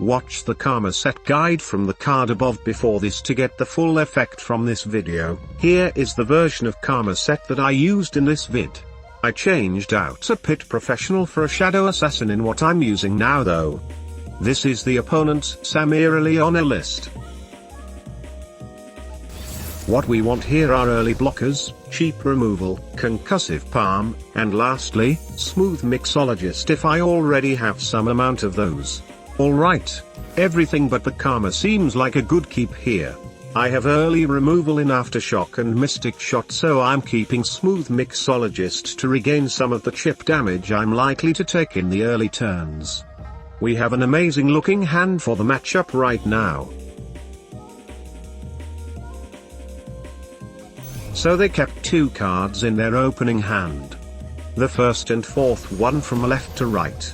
Watch the Karma set guide from the card above before this to get the full effect from this video. Here is the version of Karma set that I used in this vid. I changed out a Pit Professional for a Shadow Assassin in what I'm using now though. This is the opponent's Samira Leona list. What we want here are early blockers, cheap removal, concussive palm, and lastly, Smooth Mixologist if I already have some amount of those. Alright, everything but the Karma seems like a good keep here. I have early removal in Aftershock and Mystic Shot, so I'm keeping Smooth Mixologist to regain some of the chip damage I'm likely to take in the early turns. We have an amazing looking hand for the matchup right now. So they kept 2 cards in their opening hand. The first and fourth one from left to right.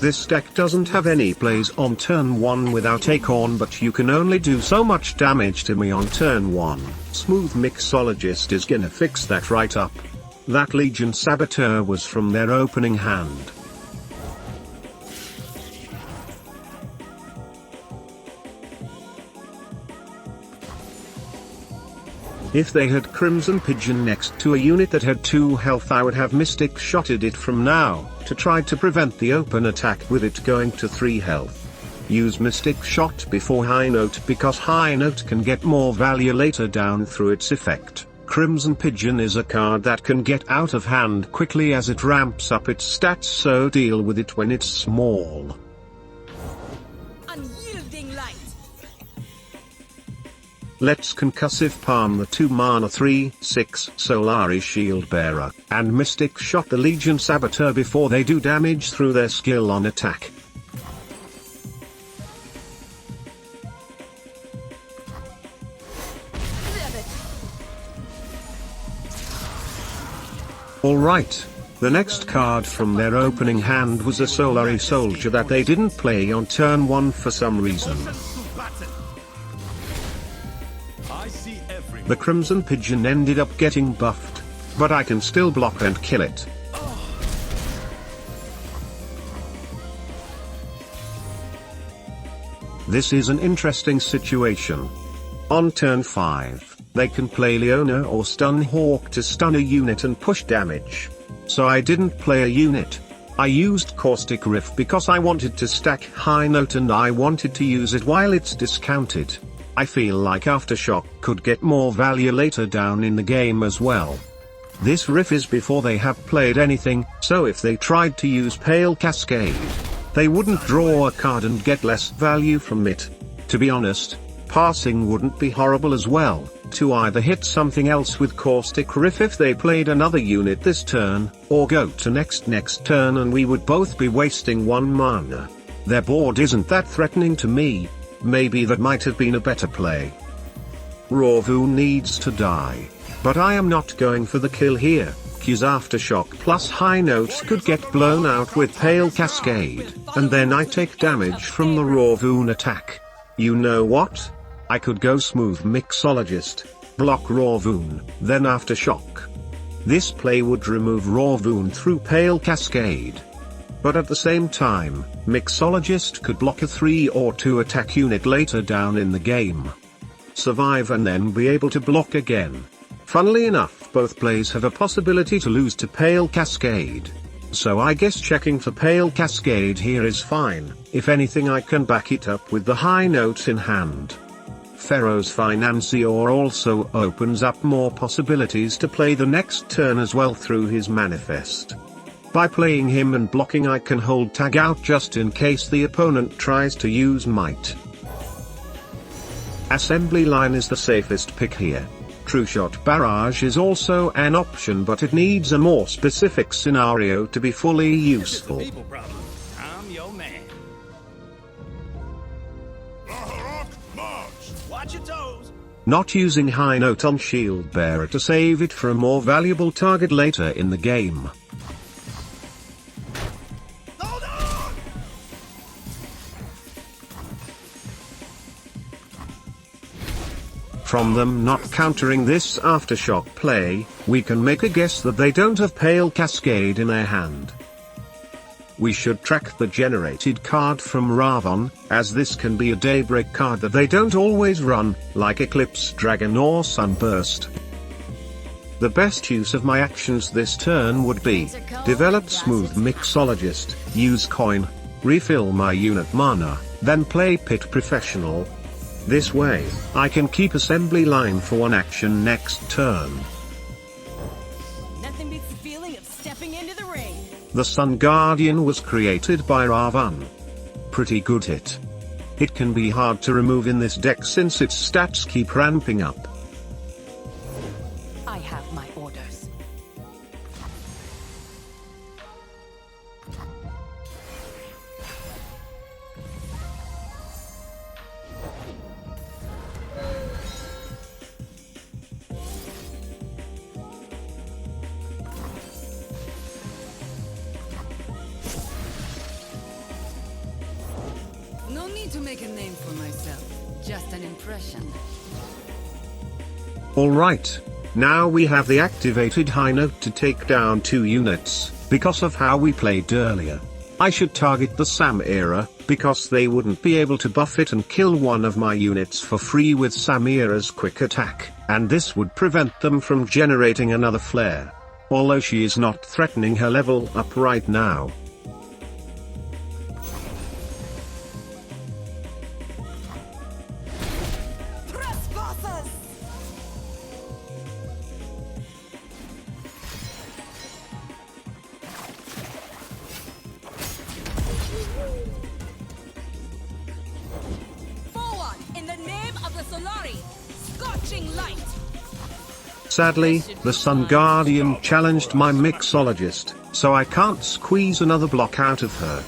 This deck doesn't have any plays on turn 1 without Acorn, but you can only do so much damage to me on turn 1. Smooth Mixologist is gonna fix that right up. That Legion Saboteur was from their opening hand. If they had Crimson Pigeon next to a unit that had 2 health, I would have Mystic Shotted it from now, to try to prevent the open attack with it going to 3 health. Use Mystic Shot before High Note because High Note can get more value later down through its effect. Crimson Pigeon is a card that can get out of hand quickly as it ramps up its stats, so deal with it when it's small. Let's Concussive Palm the 2 mana 3/6 Solari Shield Bearer, and Mystic Shot the Legion Saboteur before they do damage through their skill on attack. Alright, the next card from their opening hand was a Solari Soldier that they didn't play on turn 1 for some reason. The Crimson Pigeon ended up getting buffed, but I can still block and kill it. This is an interesting situation. On turn 5, they can play Leona or Stun Hawk to stun a unit and push damage. So I didn't play a unit. I used Caustic Riff because I wanted to stack High Note and I wanted to use it while it's discounted. I feel like Aftershock could get more value later down in the game as well. This riff is before they have played anything, so if they tried to use Pale Cascade, they wouldn't draw a card and get less value from it. To be honest, passing wouldn't be horrible as well, to either hit something else with Caustic Riff if they played another unit this turn, or go to next turn and we would both be wasting 1 mana. Their board isn't that threatening to me. Maybe that might have been a better play. Vund3r needs to die. But I am not going for the kill here, cause Aftershock plus High Note could get blown out with Pale Cascade, and then I take damage from the Vund3r attack. You know what? I could go Smooth Mixologist, block Vund3r, then Aftershock. This play would remove Vund3r through Pale Cascade. But at the same time, Mixologist could block a 3 or 2 attack unit later down in the game. Survive and then be able to block again. Funnily enough, both plays have a possibility to lose to Pale Cascade. So I guess checking for Pale Cascade here is fine. If anything, I can back it up with the High Note in hand. Ferros Financier also opens up more possibilities to play the next turn as well through his manifest. By playing him and blocking, I can hold tag out just in case the opponent tries to use might. Assembly line is the safest pick here. True Shot Barrage is also an option, but it needs a more specific scenario to be fully useful. I'm your man. Watch your toes. Not using High Note on Shield Bearer to save it for a more valuable target later in the game. From them not countering this Aftershock play, we can make a guess that they don't have Pale Cascade in their hand. we should track the generated card from Ravon, as this can be a daybreak card that they don't always run, like Eclipse Dragon or Sunburst. The best use of my actions this turn would be, develop Smooth Mixologist, use coin, refill my unit mana, then play Pit Professional. This way, I can keep assembly line for one action next turn. Nothing beats the feeling of stepping into the ring. The Sun Guardian was created by Ravon. Pretty good hit. It can be hard to remove in this deck since its stats keep ramping up. I have my orders. No need to make a name for myself, just an impression. Alright. Now we have the activated high note to take down 2 units, because of how we played earlier. I should target the Samira, because they wouldn't be able to buff it and kill one of my units for free with Samira's quick attack, and this would prevent them from generating another flare. Although she is not threatening her level up right now. Sadly, the Sun Guardian challenged my Mixologist, so I can't squeeze another block out of her.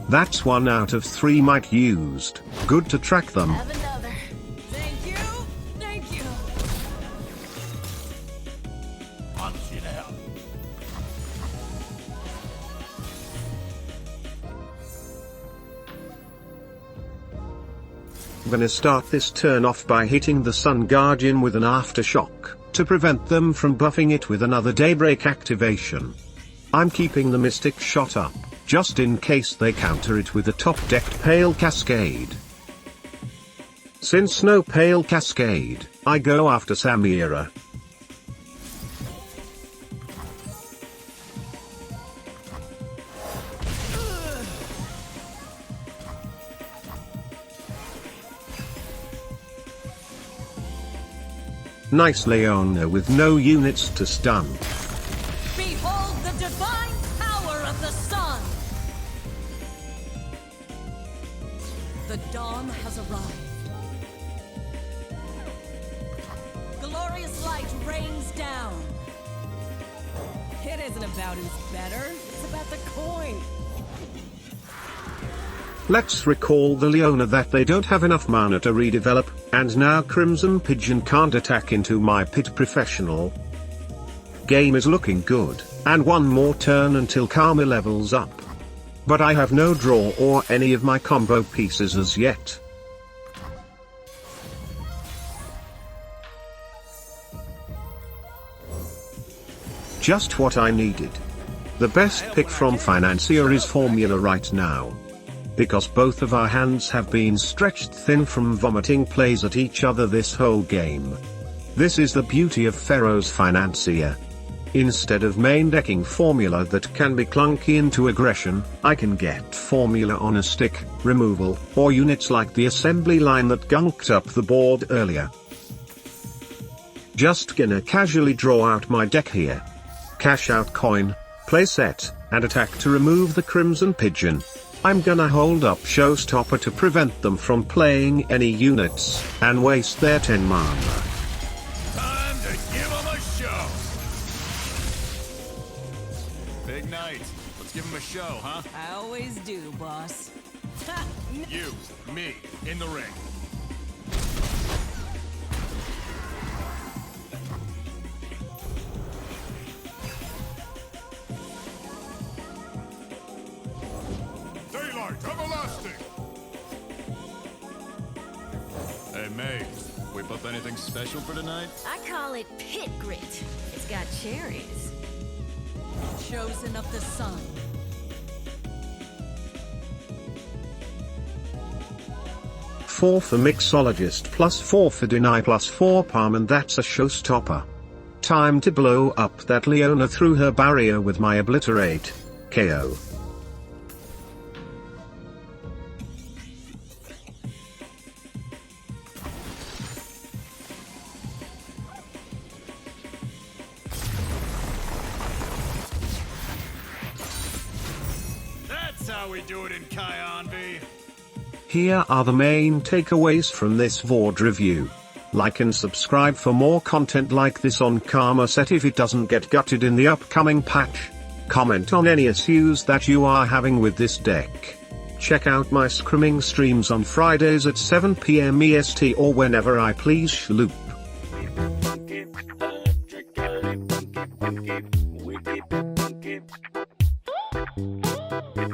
That's 1 out of 3 might used. Good to track them. Have another. Thank you. Thank you. Punch it out. I'm gonna start this turn off by hitting the Sun Guardian with an Aftershock, to prevent them from buffing it with another Daybreak activation. I'm keeping the Mystic Shot up, just in case they counter it with a top-decked Pale Cascade. Since no Pale Cascade, I go after Samira. Nice Leona with no units to stun. Behold the divine power of the sun! The dawn has arrived. Glorious light rains down. It isn't about who's better, it's about the coin. Let's recall the Leona that they don't have enough mana to redevelop, and now Crimson Pigeon can't attack into my Pit Professional. Game is looking good, and one more turn until Karma levels up. But I have no draw or any of my combo pieces as yet. Just what I needed. The best pick from Financier is Formula right now. Because both of our hands have been stretched thin from vomiting plays at each other this whole game. This is the beauty of Ferros Financier. Instead of main decking Formula that can be clunky into aggression, I can get Formula on a stick, removal, or units like the assembly line that gunked up the board earlier. Just gonna casually draw out my deck here. Cash out coin, play Sett, and attack to remove the Crimson Pigeon. I'm gonna hold up Showstopper to prevent them from playing any units, and waste their 10 mana. Time to give them a show. Big night. Let's give them a show, huh? I always do, boss. You, me, in the ring. Daylight everlasting. Hey, May, we buff anything special for tonight? I call it pit grit. It's got cherries. chosen of the sun. Four for Mixologist plus 4 for Deny plus 4 Palm, and that's a showstopper. Time to blow up that Leona through her barrier with my Obliterate. KO. That's how we do it in Kyanvi. Here are the main takeaways from this VOD review. Like and subscribe for more content like this on Karma Sett if it doesn't get gutted in the upcoming patch. Comment on any issues that you are having with this deck. Check out my scrimming streams on Fridays at 7 PM EST or whenever I please. Shloop. Wicked, wicked,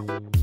wicked.